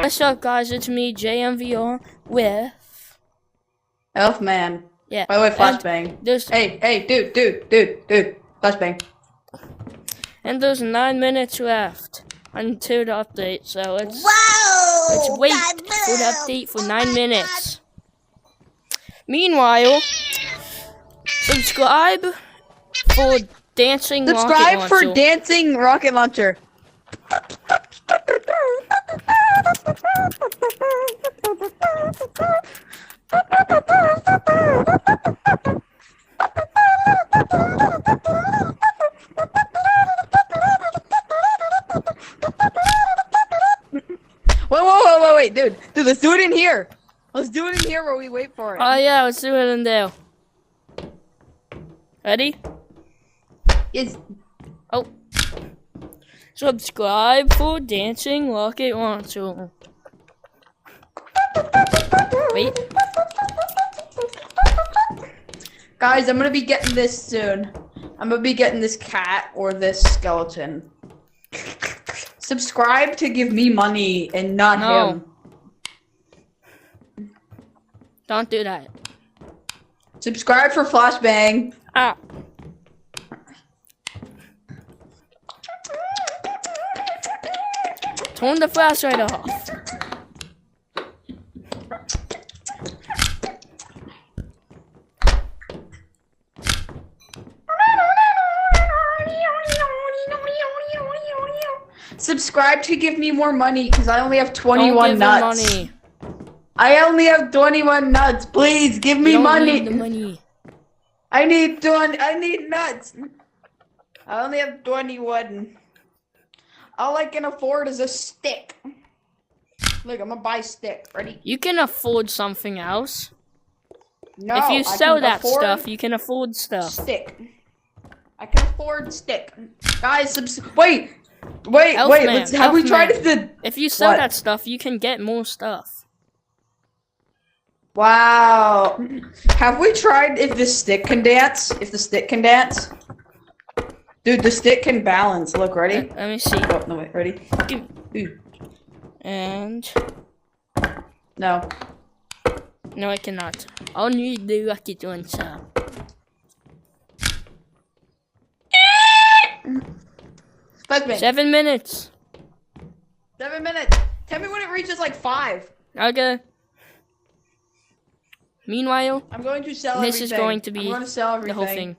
What's up, guys? It's me, JMVR, with Elfman. yeah. By the way, flashbang. Hey, dude, flashbang. And there's 9 minutes left until the update, so let's wait for the update for 9 minutes. Meanwhile, subscribe for dancing Subscribe rocket for launcher. dancing rocket launcher. Wait, dude, let's do it in here. Let's do it in here while we wait for it. Oh yeah, let's do it in there. Ready? Yes. Oh. Subscribe for dancing rocket launcher. Wait. Guys, I'm gonna be getting this soon. I'm gonna be getting this cat or this skeleton. Subscribe to give me money and not him. Don't do that. Subscribe for flashbang. Ah. Turn the flashlight off. Subscribe to give me more money because I only have 21 Don't give nuts. him money. I only have 21 nuts. Please give me Don't money. need the money. I need nuts. I only have 21. All I can afford is a stick. Look, I'm gonna buy a stick. Ready? You can afford something else. No, If you I sell can that afford stuff, you can afford stuff. Stick. I can afford stick. Guys, wait. Elfman, Have we tried Elfman. the? If you sell What? that stuff, you can get more stuff. Wow. Have we tried if the stick can dance? If the stick can dance? Dude, the stick can balance. Look, ready? Let me see. Oh, no, wait, ready? Ooh. And No. no, I cannot. I'll need the rocket launcher. Flashbang. 7 minutes. 7 minutes. Tell me when it reaches like 5. Okay. Meanwhile, I'm going to sell this everything. is going to be I'm going to sell the everything. whole thing.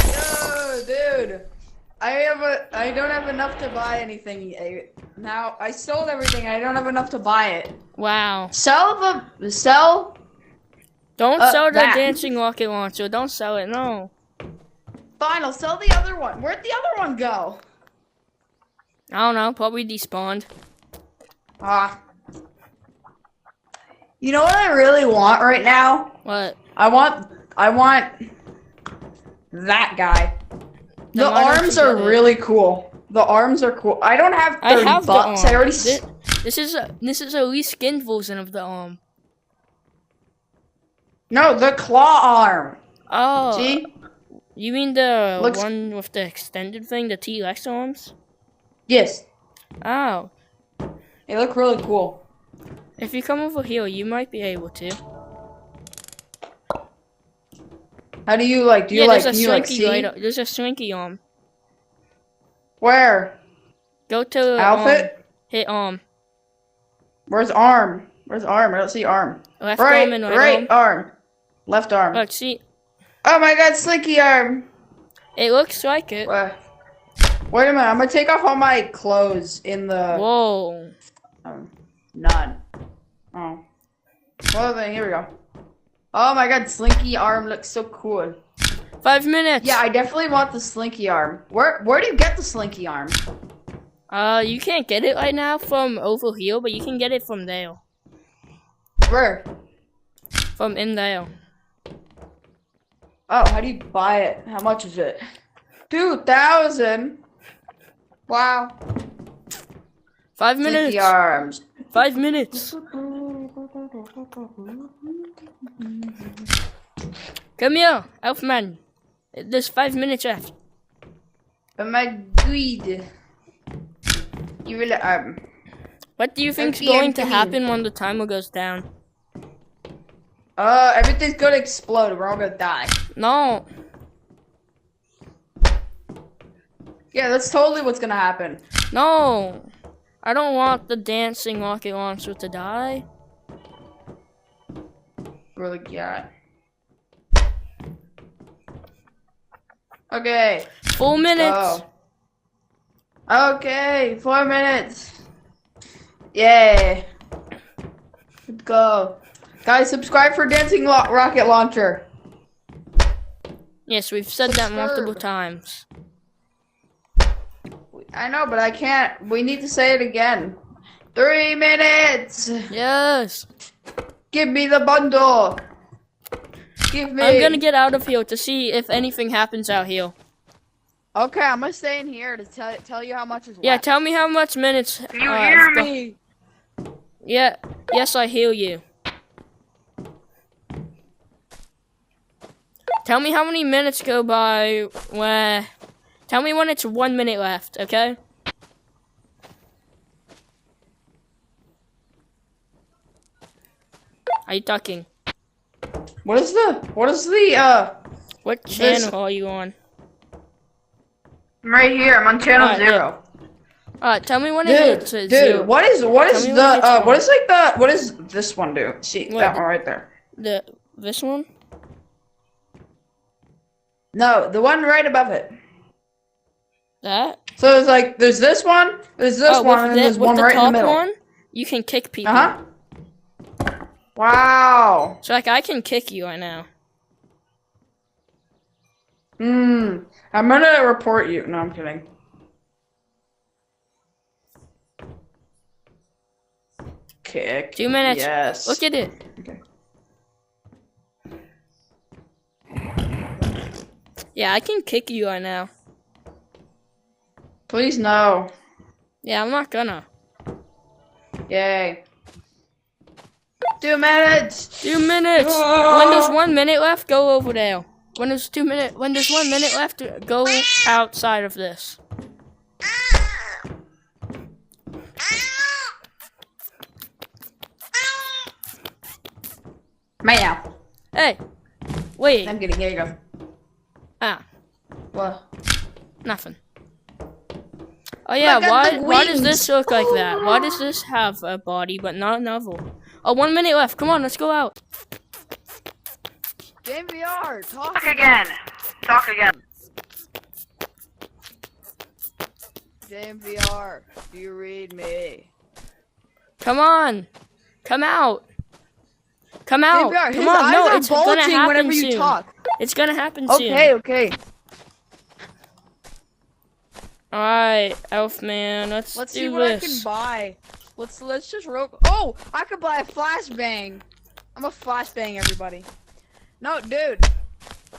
Yo, dude. I don't have enough to buy anything. Now I sold everything. I don't have enough to buy it. Wow. Sell. Don't sell the that. dancing rocket launcher. Don't sell it. No. Fine, I'll sell the other one. Where'd the other one go? I don't know. Probably despawned. Ah. You know what I really want right now? What? I want that guy. The Then why don't arms you are get it? really cool. The arms are cool. I don't have 30 I have bucks. the I arm. already. This is a reskinned version of the arm. No, the claw arm. Oh. See? You mean the Looks- one with the extended thing, the T-Rex arms? Yes. Oh. They look really cool. If you come over here, you might be able to. How do you like? Do you Yeah, like? there's a Can you like slinky see? right up. There's a slinky arm. Where? Go to Outfit? hit arm. Where's arm? Where's arm? I don't see arm. Left Right, arm and right arm. arm. Left arm. Look, see, Oh my God, slinky arm. it looks like it. Wait a minute. I'm gonna take off all my clothes in the. Whoa. None. Oh. Well then, here we go. Oh my God, slinky arm looks so cool. 5 minutes. Yeah, I definitely want the slinky arm. Where do you get the slinky arm? You can't get it right now from over here, but you can get it from there. Where? From in there. Oh, how do you buy it? How much is it? 2,000. Wow. 5 minutes. The arms. 5 minutes. Come here, Elfman. There's 5 minutes left. Oh my god. You really What do you think's Okay, going to I'm happen when the timer goes down? everything's gonna explode. We're all gonna die. No. Yeah, that's totally what's gonna happen. No. I don't want the dancing rocket launcher to die. Really, yeah. Okay. 4 minutes. Go. Okay, 4 minutes. Yay. Let's go. Guys, subscribe for Dancing Rocket Launcher. Yes, we've said that multiple Subscribe. times. I know, but I can't. We need to say it again. 3 minutes. Yes. Give me the bundle. Give me. I'm gonna get out of here to see if anything happens out here. Okay, I'm gonna stay in here to tell you how much is left. Yeah, tell me how much minutes. You hear me? Yeah. Yes, I hear you. Tell me how many minutes go by where... Tell me when it's 1 minute left, okay? Are you talking? What is the What channel are you on? I'm right here. I'm on channel Alright, 0. Tell me when it hits Dude, zero. what is Tell me when it's one. what does this one do? See, What? that one right there. This one? No, the one right above it. That? So it's like there's this one, there's this one, and then there's one right in the middle. One, you can kick people. Uh-huh. Wow. So like I can kick you right now. I'm gonna report you. No, I'm kidding. Kick. 2 minutes. Yes. Look at it. Okay. Yeah, I can kick you right now. Please no. Yeah, I'm not gonna. Yay. 2 minutes. 2 minutes. When there's 1 minute left, go over there. When there's 1 minute left, go outside of this. Right now. Hey, wait. I'm kidding. Here you go. Ah, What? nothing. Oh yeah, Look at the why does wings. this look like that? Why does this have a body but not another? Oh, 1 minute left. Come on, let's go out. Game VR. Talk again. Talk again. Game VR. Do you read me? Come on, come out. Come out. VR, his Come on, eyes no, are it's gonna bulging happen whenever soon. you talk. It's gonna happen soon. Okay. Alright, Elfman, let's Let's do see what this. I can buy. Let's just Oh, I could buy a flashbang. I'm a flashbang, everybody. No, dude.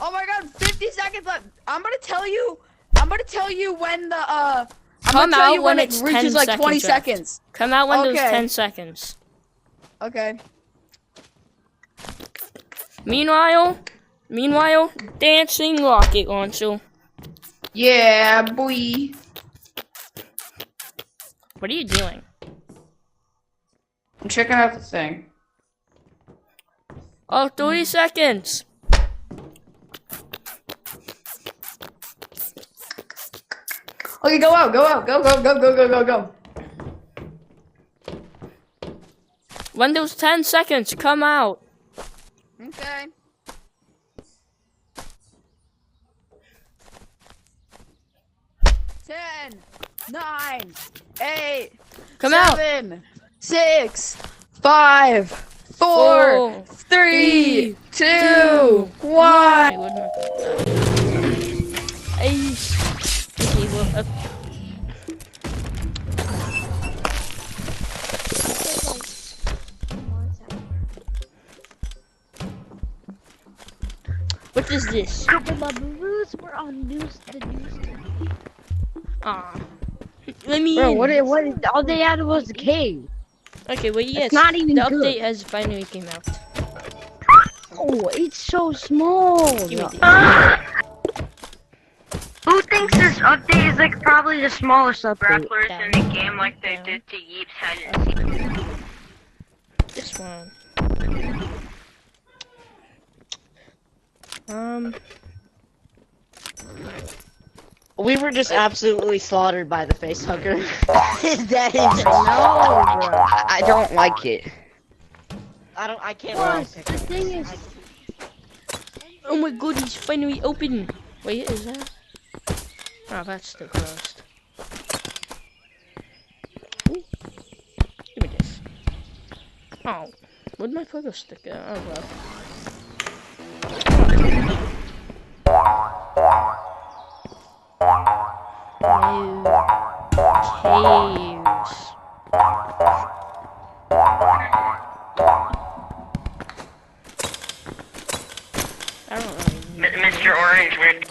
Oh my God, 50 seconds left. I'm gonna tell you when the I'm Come gonna tell out you when when it it's reaches 10 like 20 seconds left. seconds. Come out when there's Okay. 10 seconds. Okay. Meanwhile, dancing rocket launcher. Yeah, boy. What are you doing? I'm checking out the thing. Oh, 30 seconds. Okay, go out. Go. When there's 10 seconds, come out. Okay. 10, 9, 8, Come out. 7, 6, 5, 4, Four, 3, 2, 1. I would not do that. Okay, well, what is this? The Baboos were on the news today. Ah, let me Bro, in. what all they added was the cave. Okay, well, yes. It's not even the good. update has finally came out. Oh, it's so small. Give me this. Who thinks this update is like Probably the smallest update. grapplers in the game like they did to Yeep's hide and seek? This one. We were just absolutely slaughtered by the facehugger. That is No, bro. I don't like it. I can't What? like The thing is, Oh my god, he's finally open. Wait, is that? Oh, that's still closed. Ooh. Give me this. Oh, where'd my photo stick go? Oh well. No. Caves. I don't really know. Mr. Orange, we're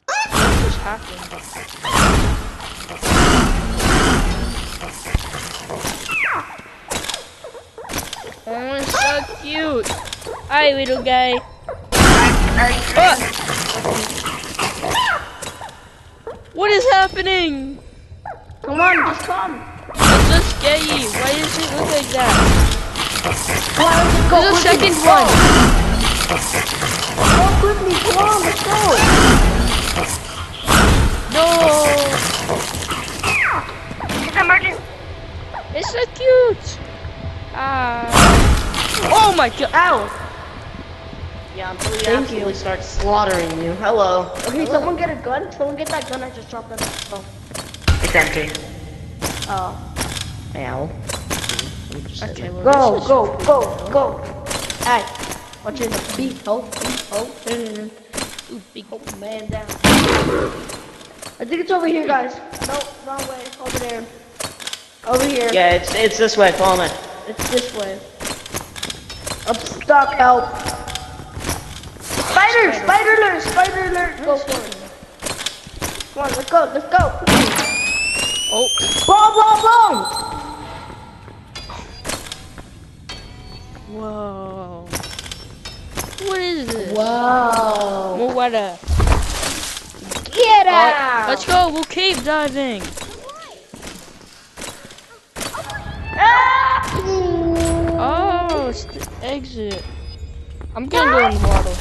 What just happened? Oh, it's so cute. Hi, little guy. Ah! What is happening? come on, just come. It's so scary. Why does it look like that? Go There's a quickly, second go. one. Go quickly, come on, let's go. No. it's emergency. It's so cute. Ah. Oh my god. Ow. Yeah, until we absolutely start slaughtering you. Hello. Okay, someone get a gun. Someone get that gun I just dropped on the phone. It's empty. Oh. Ow. Okay, well, Go, this is go, pretty go, cool. go. Hey, watch it. Beef, Ooh, big. oh, man down. I think it's over here, guys. No, wrong way. Over there. Over here. Yeah, it's this way. Follow me. It's this way. I'm stuck. Help. Spider! Spider alert! Spider alert! Go for it. Come on, let's go. Let's go. Oh. Boom, boom, boom! Whoa. What is this? Wow. More water. Get Oh, out! let's go. We'll cave diving. Ah! Oh, it's the exit. I'm gonna go in the water.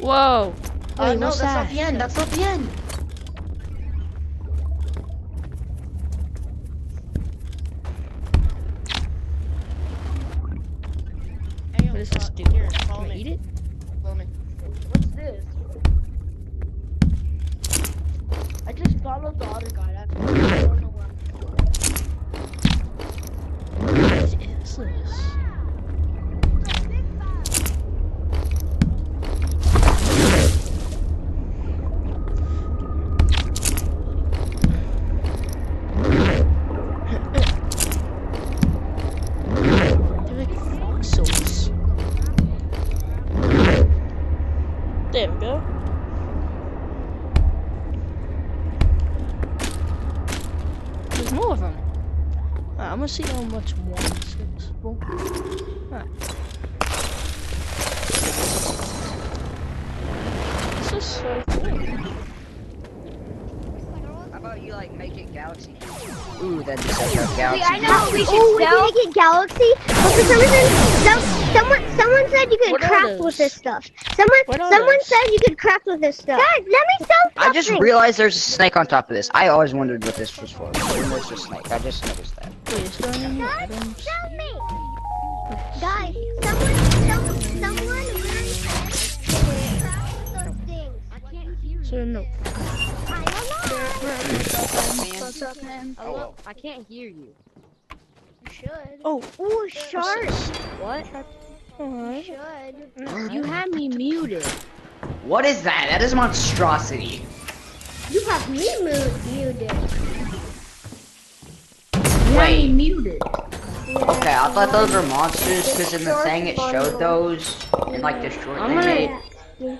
Whoa. Oh Wait, no, what's that's that? not the end. That's not the end. What does this do? Here, Can follow I me. eat it? Follow me. What's this? I just followed the other guy. That's why I don't know where I'm going. What is this? They're like fossils. There we go. There's more of them. Alright, I'm gonna see how much one is accessible. Alright. This is so cool. How about you like make it galaxy? Ooh, that'd be such a galaxy. I know we should make it Galaxy, but for some reason, someone said you could What are craft those? with this stuff. What are Someone those? said you could craft with this stuff. Guys, let me sell something. I just realized there's a snake on top of this. I always wondered what this was for. There's a snake. I just noticed that. Wait, is there any Guys, items? sell me. Guys, someone literally said you could craft with those things. I can't hear you. So no. I don't know. What's up, man? Hello. I can't hear you. You should. Oh, Ooh, shark. What? alright. Should. You had me muted. What is that? That is monstrosity. You have me muted. Wait. Muted. Okay, I thought those were monsters because in the thing it showed those and like the short I'm they gonna- made.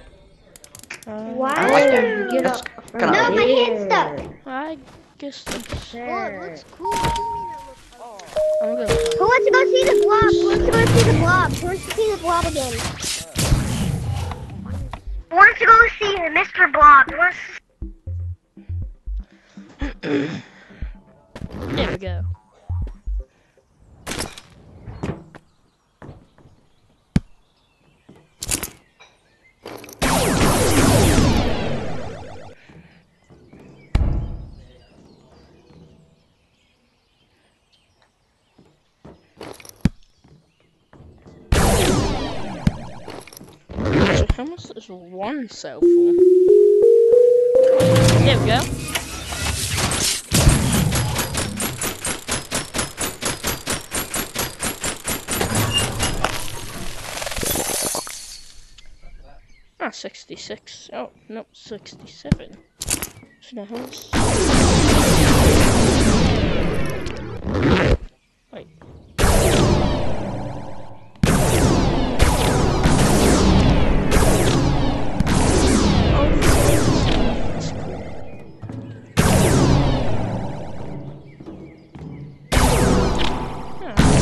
Why? I like that. Get That's up. kinda No, ugly. my hand's stuck. I guess Oh, it There. looks cool. What do you mean it looks cool? I'm gonna. Who wants to go see the blob? Who wants to go see the blob? Who wants to see the blob again? Who wants to go see Mr. Blob? Who wants to... There we go. So how much does one sell for? There we go. Ah, 66. Oh, no, 67. So now how much? Wait.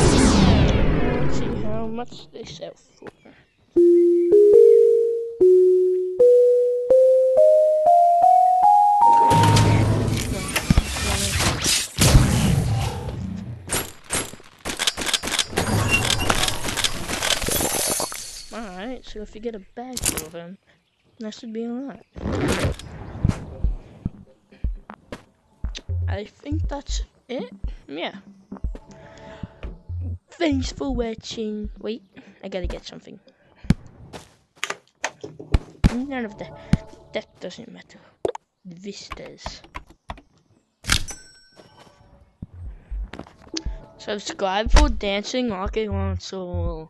Let's see how much they sell for. Alright, so if you get a bag full of them, that should be alright. I think that's it. Yeah. Thanks for watching. Wait, I gotta get something. None of that doesn't matter. This does. Subscribe for Dancing Rocket Console.